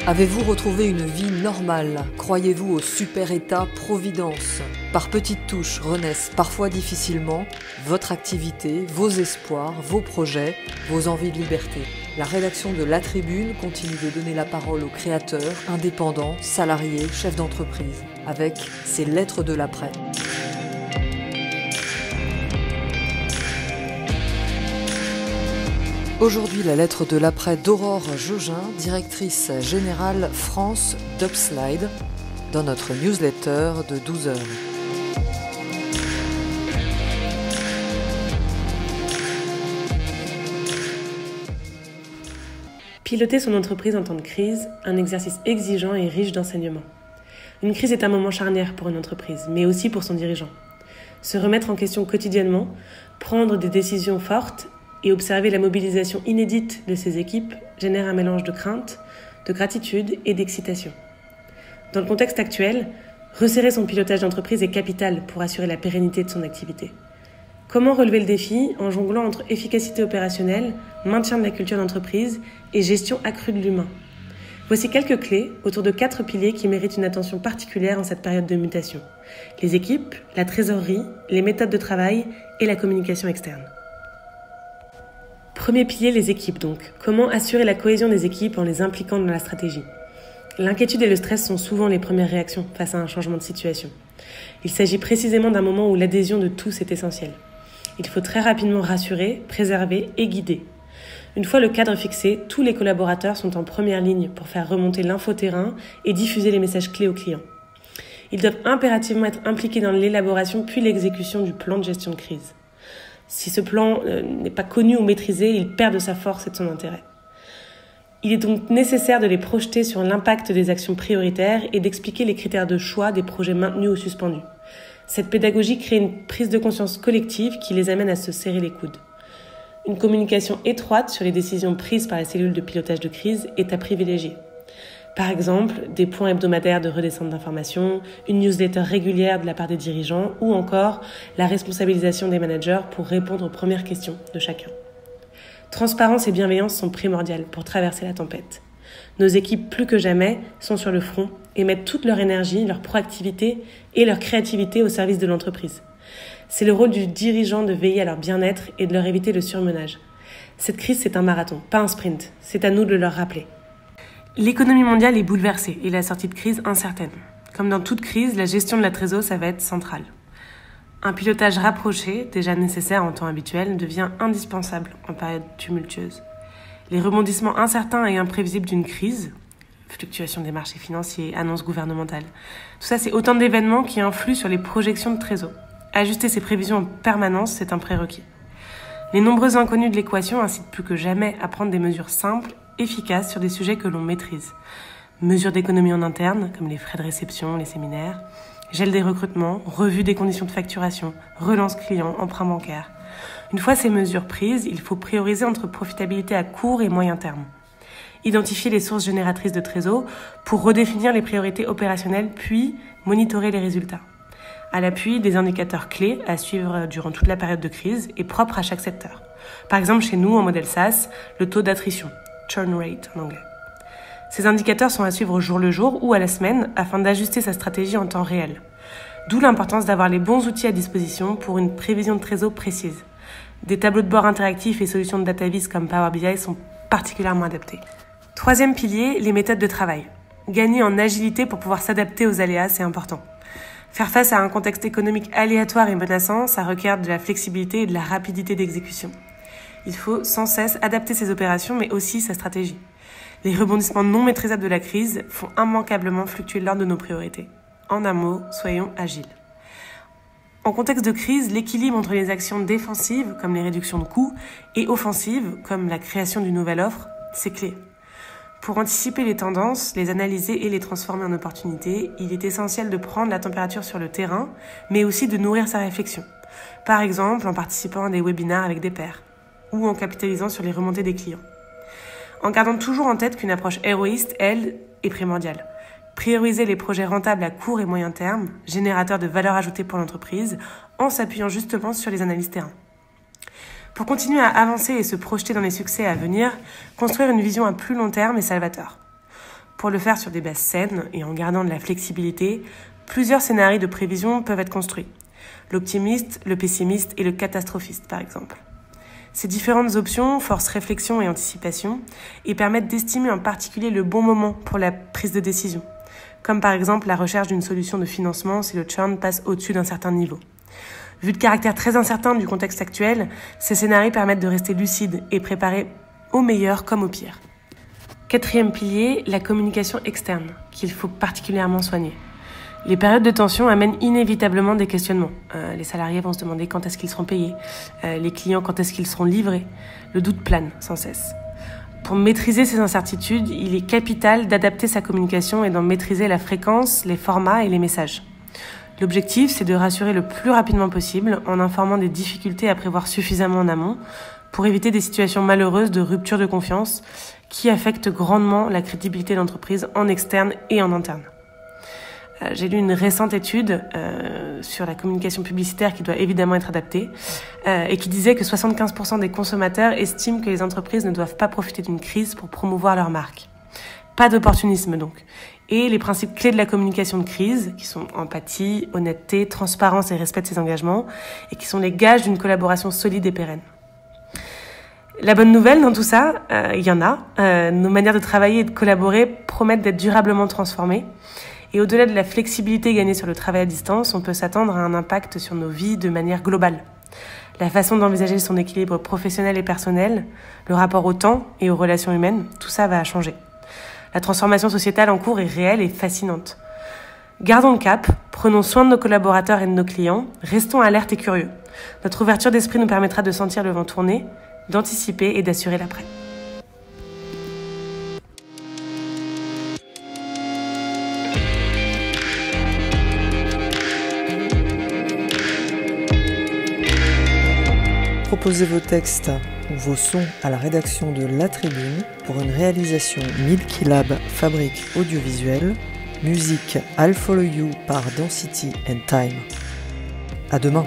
Avez-vous retrouvé une vie normale? Croyez-vous au super-état-providence? Par petites touches renaissent parfois difficilement votre activité, vos espoirs, vos projets, vos envies de liberté. La rédaction de La Tribune continue de donner la parole aux créateurs, indépendants, salariés, chefs d'entreprise, avec ses lettres de l'après. Aujourd'hui, la lettre de l'après d'Aurore Jeugin, directrice générale France d'Upslide, dans notre newsletter de 12 heures. Piloter son entreprise en temps de crise, un exercice exigeant et riche d'enseignements. Une crise est un moment charnière pour une entreprise, mais aussi pour son dirigeant. Se remettre en question quotidiennement, prendre des décisions fortes et observer la mobilisation inédite de ses équipes génère un mélange de crainte, de gratitude et d'excitation. Dans le contexte actuel, resserrer son pilotage d'entreprise est capital pour assurer la pérennité de son activité. Comment relever le défi en jonglant entre efficacité opérationnelle, maintien de la culture d'entreprise et gestion accrue de l'humain? Voici quelques clés autour de 4 piliers qui méritent une attention particulière en cette période de mutation. Les équipes, la trésorerie, les méthodes de travail et la communication externe. Premier pilier, les équipes donc. Comment assurer la cohésion des équipes en les impliquant dans la stratégie? L'inquiétude et le stress sont souvent les premières réactions face à un changement de situation. Il s'agit précisément d'un moment où l'adhésion de tous est essentielle. Il faut très rapidement rassurer, préserver et guider. Une fois le cadre fixé, tous les collaborateurs sont en première ligne pour faire remonter l'infoterrain et diffuser les messages clés aux clients. Ils doivent impérativement être impliqués dans l'élaboration puis l'exécution du plan de gestion de crise. Si ce plan n'est pas connu ou maîtrisé, il perd de sa force et de son intérêt. Il est donc nécessaire de les projeter sur l'impact des actions prioritaires et d'expliquer les critères de choix des projets maintenus ou suspendus. Cette pédagogie crée une prise de conscience collective qui les amène à se serrer les coudes. Une communication étroite sur les décisions prises par la cellule de pilotage de crise est à privilégier. Par exemple, des points hebdomadaires de redescente d'informations, une newsletter régulière de la part des dirigeants ou encore la responsabilisation des managers pour répondre aux premières questions de chacun. Transparence et bienveillance sont primordiales pour traverser la tempête. Nos équipes, plus que jamais, sont sur le front et mettent toute leur énergie, leur proactivité et leur créativité au service de l'entreprise. C'est le rôle du dirigeant de veiller à leur bien-être et de leur éviter le surmenage. Cette crise, c'est un marathon, pas un sprint. C'est à nous de le leur rappeler. L'économie mondiale est bouleversée et la sortie de crise incertaine. Comme dans toute crise, la gestion de la trésor, ça va être central. Un pilotage rapproché, déjà nécessaire en temps habituel, devient indispensable en période tumultueuse. Les rebondissements incertains et imprévisibles d'une crise, fluctuation des marchés financiers, annonces gouvernementales, tout ça c'est autant d'événements qui influent sur les projections de trésor. Ajuster ses prévisions en permanence, c'est un prérequis. Les nombreux inconnus de l'équation incitent plus que jamais à prendre des mesures simples, efficaces sur des sujets que l'on maîtrise. Mesures d'économie en interne, comme les frais de réception, les séminaires, gel des recrutements, revue des conditions de facturation, relance client, emprunt bancaire. Une fois ces mesures prises, il faut prioriser entre profitabilité à court et moyen terme. Identifier les sources génératrices de trésor pour redéfinir les priorités opérationnelles, puis monitorer les résultats. À l'appui des indicateurs clés à suivre durant toute la période de crise et propres à chaque secteur. Par exemple, chez nous, en modèle SaaS, le taux d'attrition, churn rate en anglais. Ces indicateurs sont à suivre au jour le jour ou à la semaine afin d'ajuster sa stratégie en temps réel. D'où l'importance d'avoir les bons outils à disposition pour une prévision de trésor précise. Des tableaux de bord interactifs et solutions de data vis comme Power BI sont particulièrement adaptés. Troisième pilier, les méthodes de travail. Gagner en agilité pour pouvoir s'adapter aux aléas, c'est important. Faire face à un contexte économique aléatoire et menaçant, ça requiert de la flexibilité et de la rapidité d'exécution. Il faut sans cesse adapter ses opérations, mais aussi sa stratégie. Les rebondissements non maîtrisables de la crise font immanquablement fluctuer l'ordre de nos priorités. En un mot, soyons agiles. En contexte de crise, l'équilibre entre les actions défensives, comme les réductions de coûts, et offensives, comme la création d'une nouvelle offre, c'est clé. Pour anticiper les tendances, les analyser et les transformer en opportunités, il est essentiel de prendre la température sur le terrain, mais aussi de nourrir sa réflexion. Par exemple, en participant à des webinaires avec des pairs, ou en capitalisant sur les remontées des clients. En gardant toujours en tête qu'une approche héroïste, elle, est primordiale. Prioriser les projets rentables à court et moyen terme, générateurs de valeur ajoutée pour l'entreprise, en s'appuyant justement sur les analyses terrain. Pour continuer à avancer et se projeter dans les succès à venir, construire une vision à plus long terme est salvateur. Pour le faire sur des bases saines et en gardant de la flexibilité, plusieurs scénarios de prévision peuvent être construits. L'optimiste, le pessimiste et le catastrophiste, par exemple. Ces différentes options forcent réflexion et anticipation et permettent d'estimer en particulier le bon moment pour la prise de décision, comme par exemple la recherche d'une solution de financement si le churn passe au-dessus d'un certain niveau. Vu le caractère très incertain du contexte actuel, ces scénarios permettent de rester lucide et préparer au meilleur comme au pire. 4e pilier, la communication externe, qu'il faut particulièrement soigner. Les périodes de tension amènent inévitablement des questionnements. Les salariés vont se demander quand est-ce qu'ils seront payés, les clients quand est-ce qu'ils seront livrés. Le doute plane sans cesse. Pour maîtriser ces incertitudes, il est capital d'adapter sa communication et d'en maîtriser la fréquence, les formats et les messages. L'objectif, c'est de rassurer le plus rapidement possible en informant des difficultés à prévoir suffisamment en amont pour éviter des situations malheureuses de rupture de confiance qui affectent grandement la crédibilité de l'entreprise en externe et en interne. J'ai lu une récente étude sur la communication publicitaire qui doit évidemment être adaptée et qui disait que 75% des consommateurs estiment que les entreprises ne doivent pas profiter d'une crise pour promouvoir leur marque. Pas d'opportunisme donc. Et les principes clés de la communication de crise, qui sont empathie, honnêteté, transparence et respect de ses engagements, et qui sont les gages d'une collaboration solide et pérenne. La bonne nouvelle dans tout ça, il y en a. Nos manières de travailler et de collaborer promettent d'être durablement transformées. Et au-delà de la flexibilité gagnée sur le travail à distance, on peut s'attendre à un impact sur nos vies de manière globale. La façon d'envisager son équilibre professionnel et personnel, le rapport au temps et aux relations humaines, tout ça va changer. La transformation sociétale en cours est réelle et fascinante. Gardons le cap, prenons soin de nos collaborateurs et de nos clients, restons alertes et curieux. Notre ouverture d'esprit nous permettra de sentir le vent tourner, d'anticiper et d'assurer l'après. Proposez vos textes ou vos sons à la rédaction de La Tribune pour une réalisation Milky Lab Fabrique audiovisuelle, musique I'll Follow You par Density and Time. À demain.